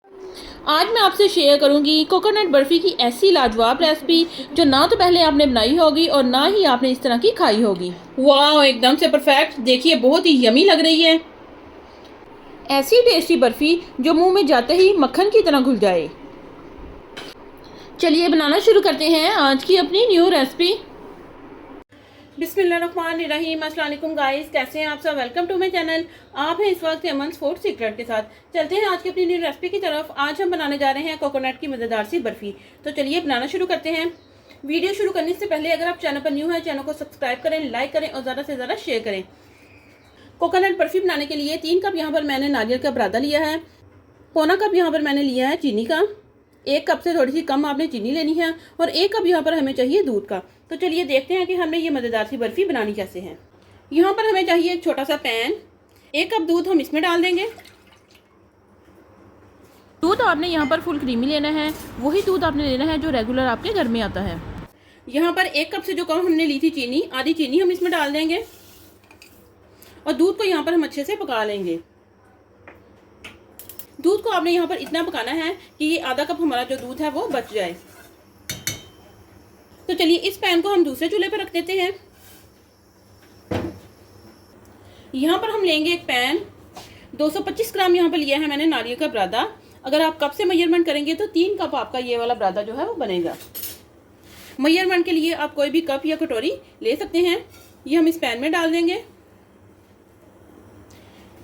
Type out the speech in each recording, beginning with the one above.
आज मैं आपसे शेयर करूंगी कोकोनट बर्फ़ी की ऐसी लाजवाब रेसिपी जो ना तो पहले आपने बनाई होगी और ना ही आपने इस तरह की खाई होगी। वाह, एकदम से परफेक्ट। देखिए बहुत ही यमी लग रही है। ऐसी टेस्टी बर्फ़ी जो मुंह में जाते ही मक्खन की तरह घुल जाए। चलिए बनाना शुरू करते हैं आज की अपनी न्यू रेसिपी। बिस्मिल्लाहिर्रहमानिर्रहीम। अस्सलाम वालेकुम गाइस, कैसे हैं आप सब। Welcome to my channel. आप हैं इस वक्त अमन फूड सीक्रेट के साथ। चलते हैं आज की अपनी न्यू रेसिपी की तरफ। आज हम बनाने जा रहे हैं कोकोनट की मज़ेदार सी बर्फ़ी। तो चलिए बनाना शुरू करते हैं। वीडियो शुरू करने से पहले अगर आप चैनल पर न्यू हैं, चैनल को सब्सक्राइब करें, लाइक करें और ज़्यादा से ज़्यादा शेयर करें। कोकोनट बर्फ़ी बनाने के लिए 3 कप यहाँ पर मैंने नारियल का बुरादा लिया है। पौना कप यहाँ पर मैंने लिया है चीनी का। 1 कप से थोड़ी सी कम आपने चीनी लेनी है और 1 कप यहाँ पर हमें चाहिए दूध का। तो चलिए देखते हैं कि हमने ये मज़ेदार सी बर्फ़ी बनानी कैसे है। यहाँ पर हमें चाहिए एक छोटा सा पैन। 1 कप दूध हम इसमें डाल देंगे। दूध आपने यहाँ पर फुल क्रीमी लेना है, वही दूध आपने लेना है जो रेगुलर आपके घर में आता है। यहाँ पर 1 कप से जो कम हमने ली थी चीनी, आधी चीनी हम इसमें डाल देंगे और दूध को यहाँ पर हम अच्छे से पका लेंगे। दूध को आपने यहाँ पर इतना पकाना है कि ये आधा कप हमारा जो दूध है वो बच जाए। तो चलिए इस पैन को हम दूसरे चूल्हे पर रख देते हैं। यहाँ पर हम लेंगे एक पैन। 225 ग्राम यहाँ पर लिया है मैंने नारियल का बुरादा। अगर आप कप से मेजरमेंट करेंगे तो 3 कप आपका ये वाला बुरादा जो है वो बनेगा। मेजरमेंट के लिए आप कोई भी कप या कटोरी ले सकते हैं। ये हम इस पैन में डाल देंगे।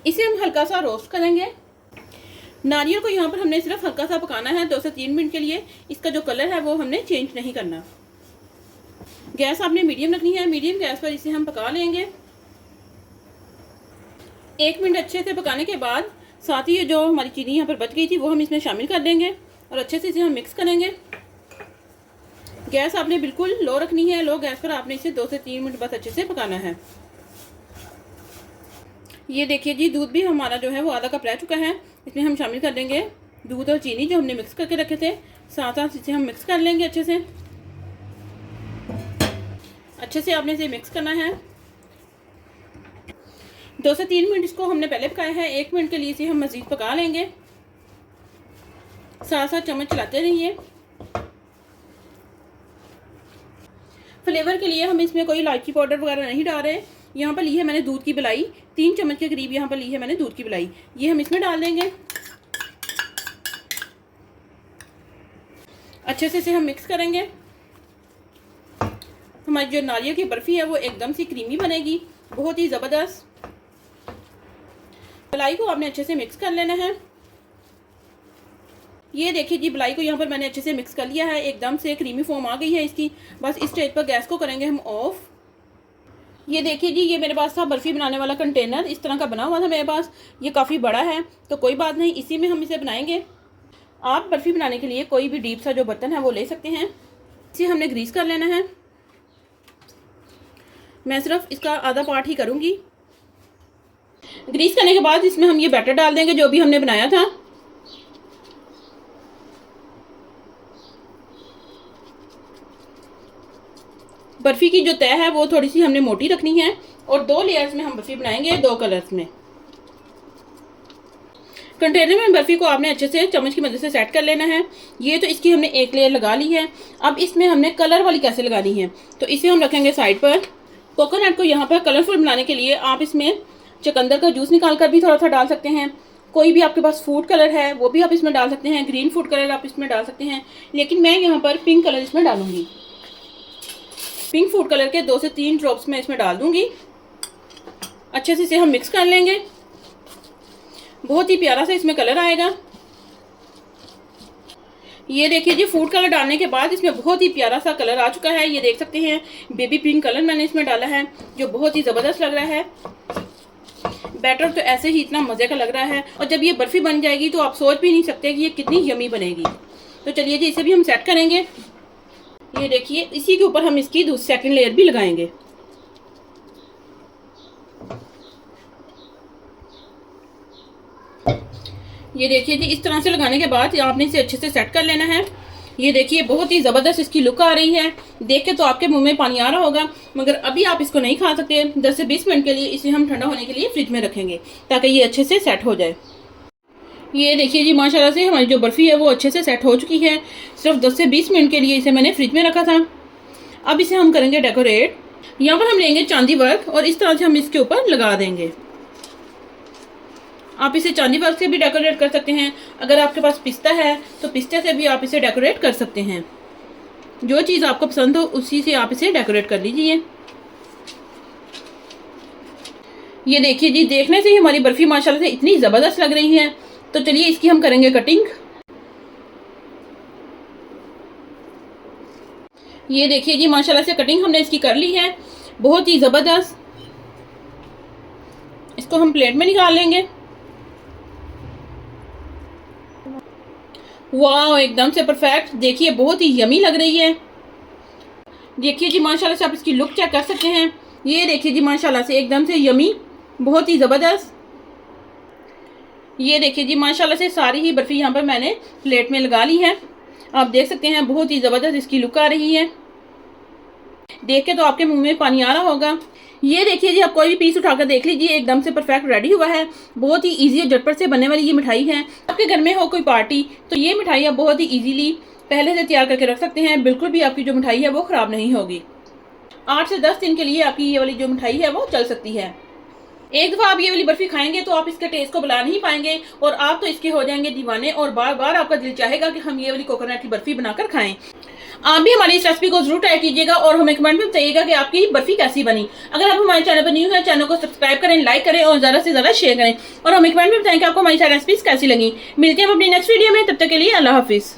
इसे हम हल्का सा रोस्ट करेंगे। नारियल को यहाँ पर हमने सिर्फ हल्का सा पकाना है 2 से 3 मिनट के लिए। इसका जो कलर है वो हमने चेंज नहीं करना। गैस आपने मीडियम रखनी है। मीडियम गैस पर इसे हम पका लेंगे। 1 मिनट अच्छे से पकाने के बाद साथ ही जो हमारी चीनी यहाँ पर बच गई थी वो हम इसमें शामिल कर देंगे और अच्छे से इसे हम मिक्स करेंगे। गैस आपने बिल्कुल लो रखनी है। लो गैस पर आपने इसे 2 से 3 मिनट बस अच्छे से पकाना है। ये देखिए जी, दूध भी हमारा जो है वो आधा कप रह चुका है। इसमें हम शामिल कर देंगे दूध और चीनी जो हमने मिक्स करके रखे थे। साथ साथ इसे हम मिक्स कर लेंगे अच्छे से। अच्छे से आपने इसे मिक्स करना है। 2 से 3 मिनट इसको हमने पहले पकाया है। 1 मिनट के लिए इसे हम मज़ीद पका लेंगे। साथ साथ चम्मच चलाते रहिए। फ्लेवर के लिए हम इसमें कोई इलायची पाउडर वगैरह नहीं डाल रहे। यहाँ पर ली है मैंने दूध की मलाई। 3 चम्मच के करीब यहाँ पर ली है मैंने दूध की मलाई। ये हम इसमें डाल देंगे। अच्छे से इसे हम मिक्स करेंगे। हमारी जो नारियल की बर्फ़ी है वो एकदम सी क्रीमी बनेगी, बहुत ही ज़बरदस्त। मलाई को आपने अच्छे से मिक्स कर लेना है। ये देखिए जी, मलाई को यहाँ पर मैंने अच्छे से मिक्स कर लिया है। एकदम से क्रीमी फॉर्म आ गई है इसकी। बस इस स्टेज पर गैस को करेंगे हम ऑफ। ये देखिए जी, ये मेरे पास था बर्फ़ी बनाने वाला कंटेनर। इस तरह का बना हुआ था मेरे पास। ये काफ़ी बड़ा है तो कोई बात नहीं, इसी में हम इसे बनाएंगे। आप बर्फ़ी बनाने के लिए कोई भी डीप सा जो बर्तन है वो ले सकते हैं। इसे हमने ग्रीस कर लेना है। मैं सिर्फ इसका आधा पार्ट ही करूँगी। ग्रीस करने के बाद इसमें हम ये बैटर डाल देंगे जो भी हमने बनाया था। बर्फ़ी की जो तह है वो थोड़ी सी हमने मोटी रखनी है और 2 लेयर्स में हम बर्फ़ी बनाएंगे, 2 कलर्स में। कंटेनर में बर्फ़ी को आपने अच्छे से चम्मच की मदद से सेट कर लेना है। ये तो इसकी हमने 1 लेयर लगा ली है। अब इसमें हमने कलर वाली कैसे लगानी है तो इसे हम रखेंगे साइड पर। कोकोनट को यहाँ पर कलरफुल बनाने के लिए आप इसमें चुकंदर का जूस निकाल कर भी थोड़ा सा डाल सकते हैं। कोई भी आपके पास फूड कलर है वो भी आप इसमें डाल सकते हैं। ग्रीन फूड कलर आप इसमें डाल सकते हैं, लेकिन मैं यहाँ पर पिंक कलर इसमें डालूंगी। पिंक फूड कलर के 2 से 3 ड्रॉप्स मैं इसमें डाल दूंगी। अच्छे से इसे हम मिक्स कर लेंगे। बहुत ही प्यारा सा इसमें कलर आएगा। ये देखिए जी, फूड कलर डालने के बाद इसमें बहुत ही प्यारा सा कलर आ चुका है। ये देख सकते हैं, बेबी पिंक कलर मैंने इसमें डाला है जो बहुत ही ज़बरदस्त लग रहा है। बैटर तो ऐसे ही इतना मज़े का लग रहा है और जब ये बर्फ़ी बन जाएगी तो आप सोच भी नहीं सकते कि ये कितनी यमी बनेगी। तो चलिए जी, इसे भी हम सेट करेंगे। ये देखिए, इसी के ऊपर हम इसकी सेकंड लेयर भी लगाएंगे। ये देखिए जी, इस तरह से लगाने के बाद आपने इसे अच्छे से सेट कर लेना है। ये देखिए, बहुत ही ज़बरदस्त इसकी लुक आ रही है। देख के तो आपके मुंह में पानी आ रहा होगा, मगर अभी आप इसको नहीं खा सकते। 10 से 20 मिनट के लिए इसे हम ठंडा होने के लिए फ्रिज में रखेंगे ताकि ये अच्छे से सेट हो जाए। ये देखिए जी, माशाल्लाह से हमारी जो बर्फ़ी है वो अच्छे से सेट हो चुकी है। सिर्फ 10 से 20 मिनट के लिए इसे मैंने फ्रिज में रखा था। अब इसे हम करेंगे डेकोरेट। यहाँ पर हम लेंगे चांदी वर्क और इस तरह से हम इसके ऊपर लगा देंगे। आप इसे चांदी वर्क से भी डेकोरेट कर सकते हैं। अगर आपके पास पिस्ता है तो पिस्ते से भी आप इसे डेकोरेट कर सकते हैं। जो चीज़ आपको पसंद हो उसी से आप इसे डेकोरेट कर लीजिए। ये देखिए जी, देखने से ही हमारी बर्फ़ी माशाल्लाह से इतनी ज़बरदस्त लग रही है। तो चलिए इसकी हम करेंगे कटिंग। ये देखिए जी, माशाल्लाह से कटिंग हमने इसकी कर ली है, बहुत ही ज़बरदस्त। इसको हम प्लेट में निकाल लेंगे। वाह, एकदम से परफेक्ट। देखिए बहुत ही यमी लग रही है। देखिए जी, माशाल्लाह से आप इसकी लुक चेक कर सकते हैं। ये देखिए जी, माशाल्लाह से एकदम से यमी, बहुत ही ज़बरदस्त। ये देखिए जी, माशाल्लाह से सारी ही बर्फ़ी यहाँ पर मैंने प्लेट में लगा ली है। आप देख सकते हैं बहुत ही ज़बरदस्त इसकी लुक आ रही है। देख के तो आपके मुंह में पानी आ रहा होगा। ये देखिए जी, आप कोई भी पीस उठाकर देख लीजिए, एकदम से परफेक्ट रेडी हुआ है। बहुत ही इजी और झटपट से बनने वाली ये मिठाई है। आपके घर में हो कोई पार्टी तो ये मिठाई आप बहुत ही इजीली पहले से तैयार करके रख सकते हैं। बिल्कुल भी आपकी जो मिठाई है वो ख़राब नहीं होगी। 8 से 10 दिन के लिए आपकी ये वाली जो मिठाई है वो चल सकती है। एक दफ़ा आप ये वाली बर्फ़ी खाएंगे तो आप इसके टेस्ट को भुला नहीं पाएंगे और आप तो इसके हो जाएंगे दीवाने और बार बार आपका दिल चाहेगा कि हम ये वाली कोकोनट की बर्फ़ी बनाकर खाएं। आप भी हमारी इस रेसिपी को जरूर ट्राई कीजिएगा और हमें कमेंट में बताइएगा कि आपकी बर्फ़ी कैसी बनी। अगर आप हमारे चैनल पर न्यू हैं, चैनल को सब्सक्राइब करें, लाइक करें और ज़्यादा से ज़्यादा शेयर करें और हमें कमेंट में बताएं कि आपको हमारी सारी रेसिपीज़ कैसी लगी। मिलते हैं हम अपनी नेक्स्ट वीडियो में, तब तक के लिए अल्लाह हाफिज़।